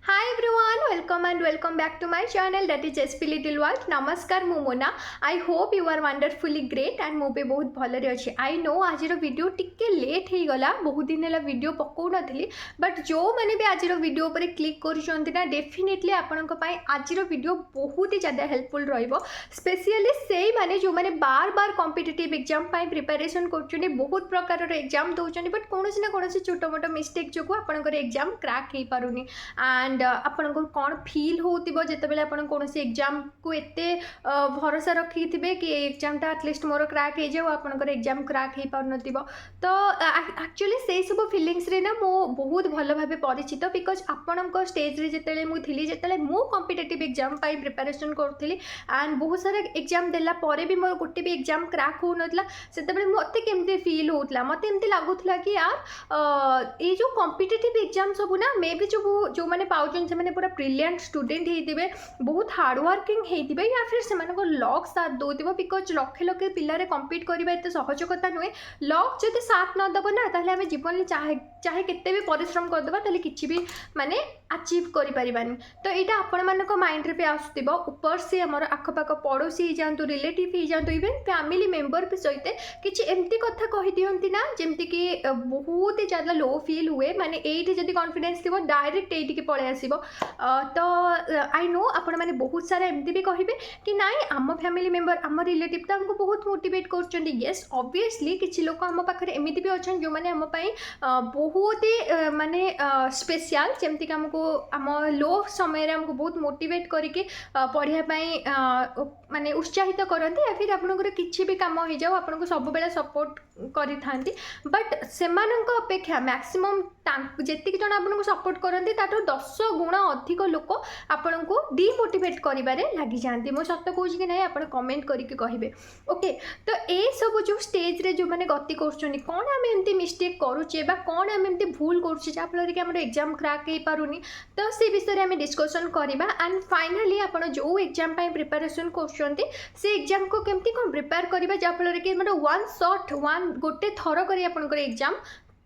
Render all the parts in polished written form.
Hi everyone, welcome and welcome back to my channel that is SP Little World. नमस्कार मु Mona. I hope you are wonderfully great and मु भी बहुत भलरे अच्छी. I know आज video टिके लेट हो गला, बहुत दिन है वीडियो पकौ नथली, बट जो मैंने भी आज वीडियो पर क्लिक कर ना डेफिनेटली आपनक आज वीडियो बहुत ही ज़्यादा हेल्पफुल रहिबो. स्पेशली से माने जो माने बार बार कॉम्पिटिटिव एग्जाम प्रिपरेशन कर बहुत प्रकार एग्जाम दौरान बट कौन ना कौन छोट मोट मिस्टेक जो आपंकर एग्जाम क्रैक हो पारुनी एंड आपको कौन फिल होतिबो जेतेबेले आपण कोनोसी एग्जाम को एते भरोसा रखी थे कि एग्जामटा एटलिस्ट मोर क्रैक हो जाओ आपंकर एग्जाम क्रैक हो पार नथिबो. तो एक्चुअली से सब फिलिंग्स रे ना मो बहुत भल भाबे परिचित बिकज आपणको स्टेज रे जेतेले मु थिली जेतेले मु कॉम्पिटिटिव एग्जाम प्रिपरेशन करथली एंड बहुत सारा एग्जाम देला परे भी मोर गोटे भी एग्जाम क्रैक हो नथला. सेतेबेले मते केमते फील होतला, मते एमती लागुथला कि यार ये जो कॉम्पिटिटिव एग्जाम सब ना मे भी जो माने पाउछन से माने पूरा ब्रिलियंट स्टूडेंट हेतिबे, बहुत हार्ड वर्किंग हेतिबे या फिर से मानको लक साथ दोतिबो बिकज लखे लखे पिल्लारे कम्पीट करबा एते सहज कथा नुहे. लक जदि साथ न दबो ना ताहले आमे जीवन में चाहे चाहे केते भी परिश्रम कर दबा ताहले किछि भी माने अचीव करि परिबानी. तो एटा आपण मानको माइंड रे पे आसुतिबो. ऊपर से हमर आखपाख पड़ोसी ही जानतु, रिलेटिव ही जानतु, इवन फैमिली मेंबर भी सहित किछि एमती कथा कहि दियंती ना जेमती कि बहुत ही ज़्यादा लो फील हुए. माने एठी जदि कॉन्फिडेंस थिबो डायरेक्ट एठी के पळे आसीबो. तो आई नो आपण मैंने बहुत सारा एमती भी कहे कि नाई आम फैमिली मेंबर आम रिलेटिव तो हमको बहुत मोटिवेट कर. येस ऑब्वियसली किसी लोग आम पाखे एमती भी अच्छा जो मैंने आम बहुत ही माने स्पेशल जमती कि आमको आम लो समय आमको बहुत मोटिवेट करके पढ़ाई माने उत्साहित करते या फिर आपंकर किसी भी कम हो जाओ आपको सब बेले सपोर्ट करि थांती. बट सेमानक अपेक्षा मैक्सिमम जेतिक जन आपको सपोर्ट करती 10 गुण अधिक लोक आपण को डिमोटिवेट करिबारे लागि जांती. मो सत्य कहूँ कि नहीं आप कमेंट करके कहे. ओके, तो ये सब जो स्टेज रे जो मैंने गति कर कौन आम एमती मिस्टेक करुचे कौन आम एमती भूल करुचे जहाँफल कि आम एग्जाम क्रैक हो पारुनी. तो से विषय में डिस्कसन करवा एंड फाइनाली आप जो एग्जाम प्रिपरेशन कर एग्जाम को केमती कौन प्रिपेयर करवा जहाँफल कि मतलब वन शॉट वन गोटे थर कर एग्जाम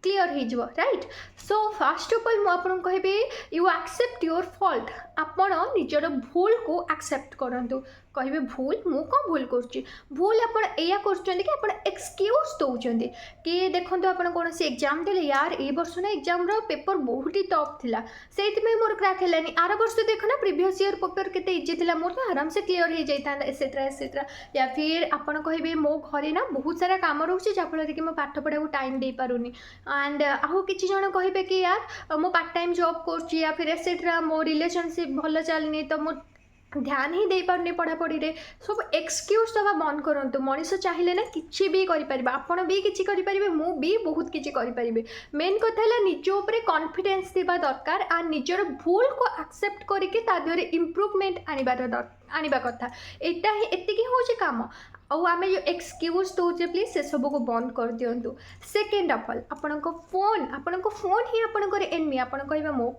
क्लीयर हो right. So fast of all मुझे कहबी यू एक्सेप्ट योर फॉल्ट. आपण निजर भूल को एक्सेप्ट करंतु. कहे भूल मु कौन भूल कर भूल आप एक्सक्यूज दौरान कि देखो आप कौन से एग्जाम देले यार ए वर्ष ना एग्जाम पेपर बहुत ही टफ थिला से मोर क्रैक हेलानी. आर वर्ष देख ना प्रीवियस ईयर पेपर केते इजी थिला मोर तो आराम से क्लीयर हो जाता एसेट्रा एसेट्रा. या फिर आपड़ कहे मो घरे ना बहुत सारा काम रोचे जहाँफल कि मैं पाठ पढ़ा टाइम दे पारुनी एंड आउ किसी जन कहे कि यार मो पार्ट टाइम जॉब कर या फिर एसेट्रा मो रिलेशनशिप भल चलनी तो मो ध्यान ही दे पारनी पढ़ापढ़ी रे. सब एक्सक्यूज दवा बंद करूँ. मनीष चाहिए ना किसी भी करें आपड़ भी किसी करेंगे मु भी बहुत किसी करें. मेन कथा है निज उपर कॉन्फिडेंस थिबा दरकार आ निजर भूल को एक्सेप्ट करके तादेहरे इम्प्रूवमेंट आनिबा कथा. एटा ही एतिकी होची काम. आम जो एक्सक्यूज दौचे प्लीज से सब को बंद कर दिंतु. सेकेंड ऑफ ऑल आपको फोन ही आपंकर एनमी. आप कह मो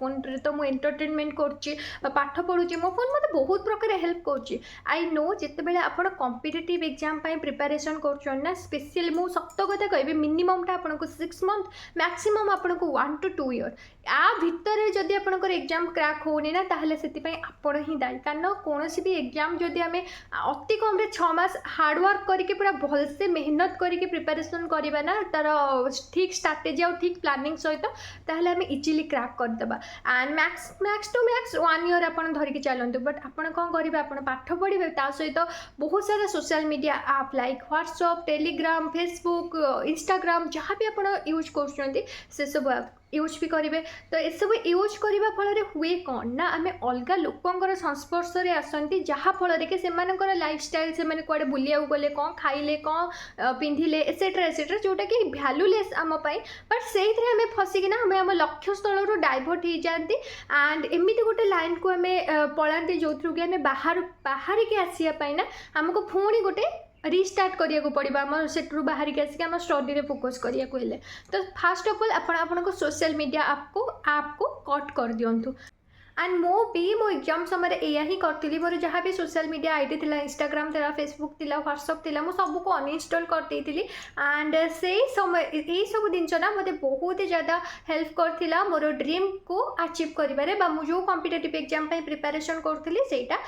फोन रे तो मुझे एंटरटेनमेंट कर पाठ पढ़ुची मो फोन मत बहुत प्रकार हेल्प कर. आई नो जिते आप कॉम्पिटिटिव एग्जाम प्रिपरेशन कर स्पेशली मु सत कथा कह मिनिममटा आपको 6 मंथ मैक्सिमम आपको 1 to 2 ईयर आ भितर जदि आपंकर एग्जाम क्रैक होनी ना ताहले से आपण ही दायी. कारण कौन भी एग्जाम जदि आम अति कम 6 मास हार्डवर्क करके पूरा भलसे मेहनत करके प्रिपरेशन करवा ना तार ठीक स्ट्राटेजी और ठीक प्लानिंग सहित ताहले आम इजिली क्रैक करदेबा. And max to max 1 year आप धरिकी चलते. बट आप कौन करेंगे आप पाठ पढ़े ता सहित बहुत सारा सोशल मीडिया आप like WhatsApp, Telegram, Facebook, Instagram जहाँ भी आप यूज कर सब यूज भी करेंगे. तो ये सब यूज करने फल हुए कौन ना आम अलग लोकर संस्पर्श में आसती जहाँफल कि लाइफस्टाइल से कड़े बुलिया गले कौन खाइले कौन पिंधिले एसेट्रा एसेट्रा जोटा कि भैल्यूलेस आमपाई. बट से आम फसिकिना आम आम लक्ष्य स्थल डाइवर्ट हो जाती एंड एमती गोटे लाइन को आम पलांती जो थ्रु कि आम बाहर के आसापी ना आमको पुणी गोटे रिस्टार्ट करिया को पड़िबा. हम सेट्रु बाहर के आसिक हम स्टडी रे फोकस करिया को हेले. तो फास्ट ऑफ ऑल आपण सोशल मीडिया ऐप को कट कर दियंतु. एंड मो एग्जाम समय एया ही करी मोर जहाँ भी सोशल मीडिया आईडी थी इंस्टाग्राम थी फेसबुक थी व्हाट्सअप थी सबको अनइंस्टॉल करदेली एंड से समय यही सब जिनस ना मत बहुत ही ज़्यादा हेल्प करथिला मोर ड्रीम को अचीव करिबारे बा मु जो कॉम्पिटिटिव एग्जाम पे प्रिपरेशन करथिली सेटा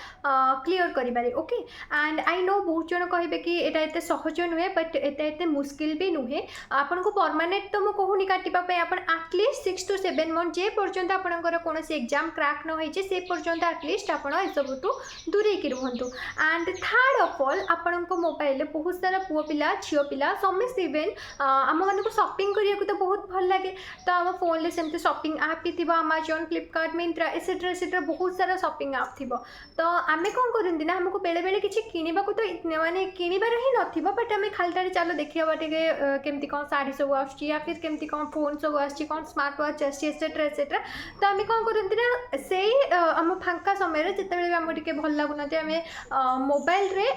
क्लियर करिबारे ओके। एंड आई नो बहुत जन कहे कि एटा एते सहज नुहे बट एते मुश्किल भी नुहे आपन को परमानेंट तो मु कहूनी काटिबा पे आपन एटलीस्ट 6 to 7 मंथ जे पर्यंत आपनकर कौन एग्जाम क्रैक न होइचे से पर्यंत एटलीस्ट आपन ए सबटू दूरे की रहंतु। एंड थर्ड ऑफ ऑल आपन को मोबाइल बहुत सारा पुओ पिला झियो पिला समस्त इवेन आम मान को शॉपिंग करिया तो बहुत भल लगे तो आम फोन ले सेमते शॉपिंग ऐप भी थी अमेजन फ्लिपकार्ट मिंत्रा एसेट्रा बहुत सारा शॉपिंग ऐप थी तो आम कौन करती ना आमको बेले बेले किसी किणवा तो माने किणवार ही नथिबो बट आम खालटारे चलो देखिए टे केमती कौन साड़ी सब आसुची या फिर केमती कौन फोन सब आसुची कौन स्मार्ट वॉच आसुची एसेट्रा तो आम कौन करती ना से आम फांका समय जिते आम टे भल लगुना आम मोबाइल रे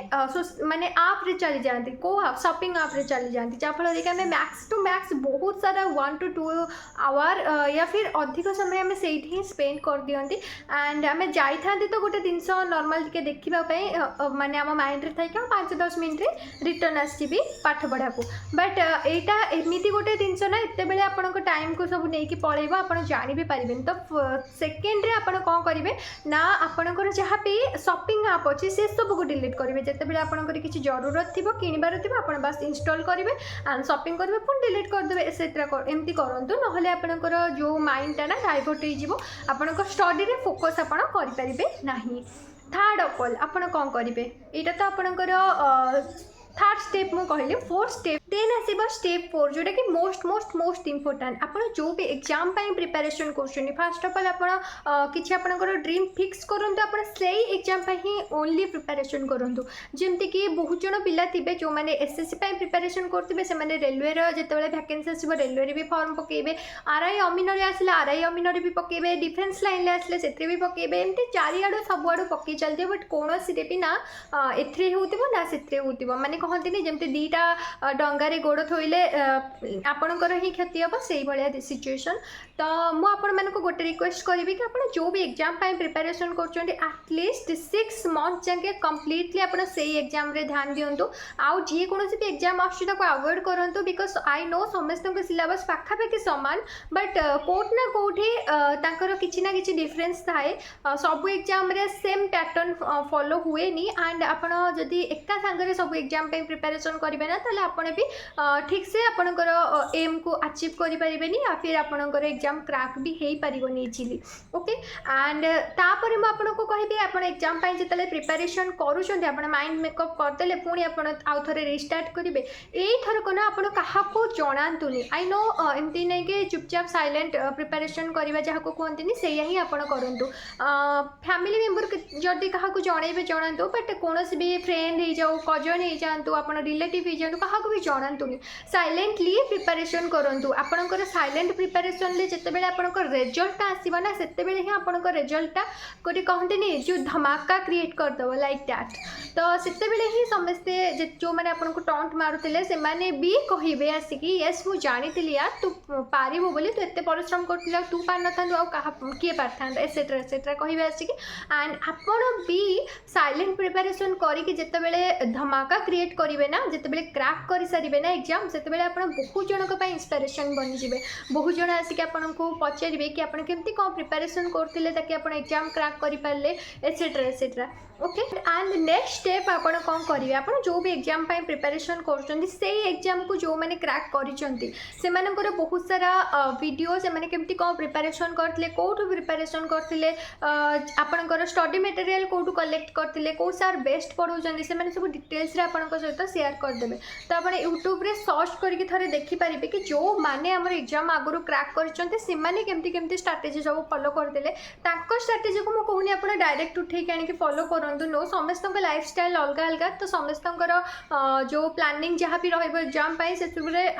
माने आप रे चली जाती को आप शॉपिंग आप रे चली जाती जहाँफल कि आम मैक्स टू मैक्स बहुत सारा 1 to 2 आवर या फिर अधिक समय आम से ही स्पेंड कर दियंती। एंड आम जाइथांती तो गोटे जिनस नॉर्मल टिके देखा माने आम माइंड रे थाई 5-10 मिनट रे रिटर्न आसबी पाठ पढ़ा को बट एटा एमती गोटे जिनस ना एत बेले आपण टाइम को सब नहीं पलैब आप जानी भी पारे तो सेकेंड रे आपण कौन करेंगे ना आपणकर जहाँ भी शॉपिंग ऐप अच्छे से सब को डिलीट करेंगे जिते आपंकर किसी जरूरत थी किणबार थी आप बस इंस्टॉल करेंगे एंड शॉपिंग करेंगे पुणी डिलीट करदे एसेट्रा एमती करूँ ना आपणकर जो माइंडटा ना डाइवर्ट हो स्टडी रे फोकस आप करेंगे ना। थर्ड ऑफ ऑल आप कौन करेंगे यहाँ तो आपणकर थर्ड स्टेप मु कहली फोर्थ स्टेप देन आसीबा स्टेप 4 जोटा कि मोस्ट इंपोर्टेंट आपण जो भी एग्जाम पाई प्रिपरेशन करछनी फर्स्ट ऑफ ऑल आपण किछि आपनकर ड्रीम फिक्स करंतु आपण सेही एग्जाम पाई ही ओनली प्रिपरेशन करंतु जेमति कि बहुत जण पिला थिबे जो माने एसएससी पाई प्रिपरेशन करथिबे से माने रेलवे रो जेतेबेले वैकेंसी आसीबो रेलवे रे भी फॉर्म पकेबे आरआई अमीन रे आसले आरआई अमीन रे भी पकेबे डिफेंस लाइन ले आसले सेते भी पकेबे एमति चारि आडो सब आडो पके चलते बट कोनोसी रे भी ना एथरे होतिबो ना सेत्रे होतिबो माने कहते जमती दीटा डंगारे गोड़ थोइले आपणकर ही क्षति हम से भाया सिचुएशन तो मुझे गोटे रिक्वेस्ट करी कि आप जो भी एग्जाम प्रिपरेशन कर एटलिस्ट 6 मंथ जाके कम्प्लीटली आप एग्जाम रे ध्यान दिंतु आउ जी कौन भी एग्जाम आवॉइड करूँ बिकज आई नो समस्त सिलेबस पाखापाखि सामान बट कौट ना कौटी किसी ना कि डिफरेन्स थाए सब एग्जाम रे सेम पैटर्न फॉलो हुए नी एंड आपड़ जदि एका सांगे सब एग्जाम प्रिपरेशन करेंगे ना ताले आपने भी ठीक से आपणकर एम को अचीव करें या फिर आपणकर एग्जाम क्रैक भी हो पार इजिली ओके। एंड तापर मुझे कहबी आप एग्जाम जिते प्रिपरेशन करुँच माइंड मेकअप करदे पुणी आउ थे रिस्टार्ट करेंगे यहीथरक ना आप जनातुनि आई नो एमती नहीं कि चुपचाप साइलेंट प्रिपरेशन करवा जहाँ को कहते से ही आप करूँ फैमिली मेम्बर जदि क्या जनइबे जनातु बट कौन भी फ्रेंड हो जाऊ कजन हो जातु आप रिलेटिव हो जातु क्या भी जनातुनि साइलेंटली प्रिपरेशन करूँ आपंकर साइलेंट प्रिपरेशन जिते आपंकर रिजल्ट आसो ना से ही आप रिजल्टा गोटे कहते जो धमाका क्रिएट करदेव लाइक दैट तो से ही समस्ते जो मैंने आपको टंट मारुले से भी कहे आसिकी येस मुझे जानी यार तू पार बोली तू एत परिश्रम कर तू पार न था किए पार एसेट्रा कहे आसिकी एंड आपड़ भी साइलेंट प्रिपरेशन करके जिते धमाका क्रिएट करेंगे ना जिते क्रैक कर सारे ना एग्जाम से आप बहुत जनक इंस्पिरेशन बनीजे बहुत जन आसिक आपको पचारे कि आपड़ केमती कौन प्रिपरेशन करते ताकि आप एग्जाम क्रैक करें etcetera okay. And next step आप कौन करेंगे आप जो भी एग्जाम प्रिपरेशन कर एग्जाम को जो मैंने क्रैक कर बहुत सारा वीडियो से केमती कौन प्रिपरेशन करते कौटू प्रिपरेशन करते आपंकर स्टडी मटेरियल कौटू कलेक्ट करते कौ सार बेस्ट पढ़ाऊँ से सब डिटेल्स सहित शेयर करदे तो आप यूट्यूब रे सर्च करके थोड़े देखिपारे कि जो मैंने आम एग्जाम आगु क्रैक करमती स्ट्राटेजी सब फॉलो करते स्ट्राटेजी को मुझे कहूनी आप डायरेक्ट उठे आनिक फॉलो करूँ नो समस्त लाइफस्टाइल अलग अलग तो समस्त जो प्लानिंग जहाँ भी एग्जाम से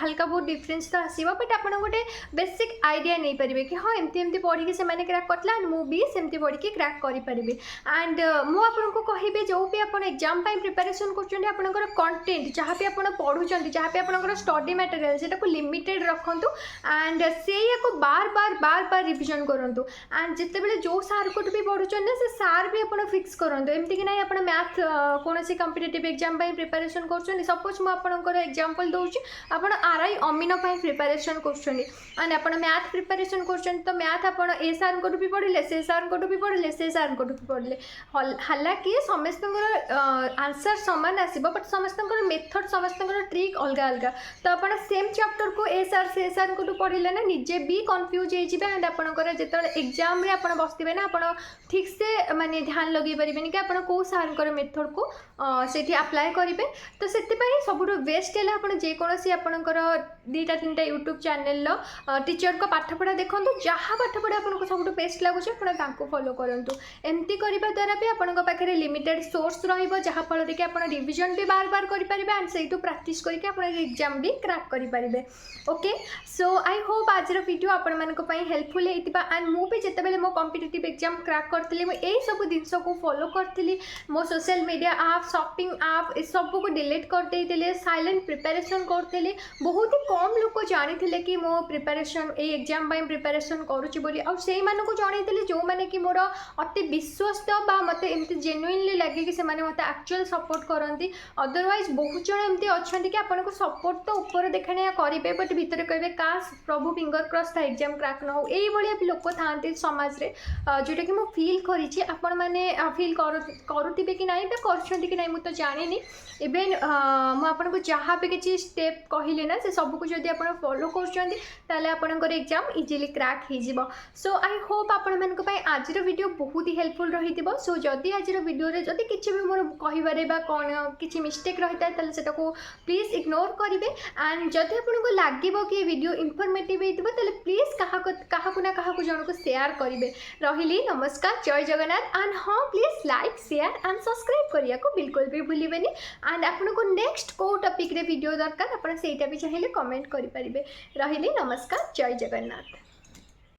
हल्का बहुत डिफरेन्स तो आसो बट आप गोटे बेसिक आइडिया नहीं पारे कि हाँ एमती पढ़ी से क्रैक करते एंड मुझे सेमती पढ़ी क्रैक करें एंड मुझे कहबी जो भी आप एग्जाम प्रिपरेशन कर कंटेंट जहाँ भी आप पढ़ुं जहाँ भी आप स्टडी मटेरियल से लिमिटेड रखु एंड से बार बार बार बार रिविजन करूँ एंड जिते जो सार को भी पढ़ुं से सार भी आप फिक्स करूँ एमती कि ना आप मैथ कौन कॉम्पिटिटिव एग्जाम प्रिपरेशन कर सपोज मुझे एग्जांपल दूसरी आप आरआई अमीन प्रिपरेशन कर आप मैथ प्रिपरेशन कर तो मैथ आप ए सार को भी पढ़ले से सार को भी पढ़ले से सार को भी पढ़ले हालांकि समस्त आंसर सामान आसो बट समस्त मेथड समस्त ट्रिक अलग अलग तो आप सेम चैप्टर को ए सार से सार को पढ़ले ना निजे भी कन्फ्यूज हो एंड आपंकर जो एग्जाम आप बसवे ना आप ठीक से माने ध्यान लगे पारे कि आप कौ सार मेथड को से अप्लाई करेंगे तो से सब बेस्ट है आप जेकोसी आपंकर 2-3 यूट्यूब चैनल टीचर को पाठपढ़ा देखो जहाँ पाठपढ़ा आपको सब बेस्ट लगुच आप फॉलो करूँ एमती करने द्वारा भी आपंक पाखे लिमिटेड सोर्स रहा कि आप रिविजन भी बार बार करेंगे एंड से प्राक्टिस करके एग्जाम भी क्रैक करेंगे ओके सो आई होप आज वीडियो आपण हेल्पफुल होता एंड मुझे जिते मो कॉम्पिटिटिव एग्जाम क्रैक करी यही सब जिनस को फॉलो करी मो सोशल मीडिया आप शॉपिंग आप सब को डिलीट करदे साइलेंट प्रिपरेशन करी बहुत ही कम लोग जानी कि मो प्रिपरेशन ए एग्जाम प्रिपरेशन करुच्ची से जनई जो मैंने कि मोर अति विश्वस्त मत एमती जेन्युइनली लगे कि मत एक्चुअल सपोर्ट करती अदरवाइज बहुत जन एमती अच्छा कि आपको सपोर्ट तो ऊपर देखा करेंगे बट भितर कहे काश प्रभु फिंगर क्रॉस था एग्जाम क्रैक न हो ये लोक था समाज रे जोटा कि मुझे फील करी आपण मैंने फील करुवे कि ना कि ना मुझे जानी इवेन मुझे जहाँ भी किसी स्टेप कहले ना से सबको जब आप फॉलो कर एग्जाम इजिली क्रैक हो सो आई होप आपण आज वीडियो बहुत ही हेल्पफुल रही सो जदि आज वीडियो जदि किसी भी मोर कह कौन किसी मिस्टेक रही है से प्लीज इग्नोर करेंगे एंड जदि आपको लगे कि वीडियो इनफॉर्मेटिव होता प्लीज क्या ना जन को शेयर करेंगे रही नमस्कार जय जगन्नाथ एंड हाँ please like share and subscribe करने को बिल्कुल भी भूलें एंड आपको नेक्स्ट को टॉपिक रे वीडियो दरकार आप भी चाहिए कमेंट करेंगे रही नमस्कार जय जगन्नाथ।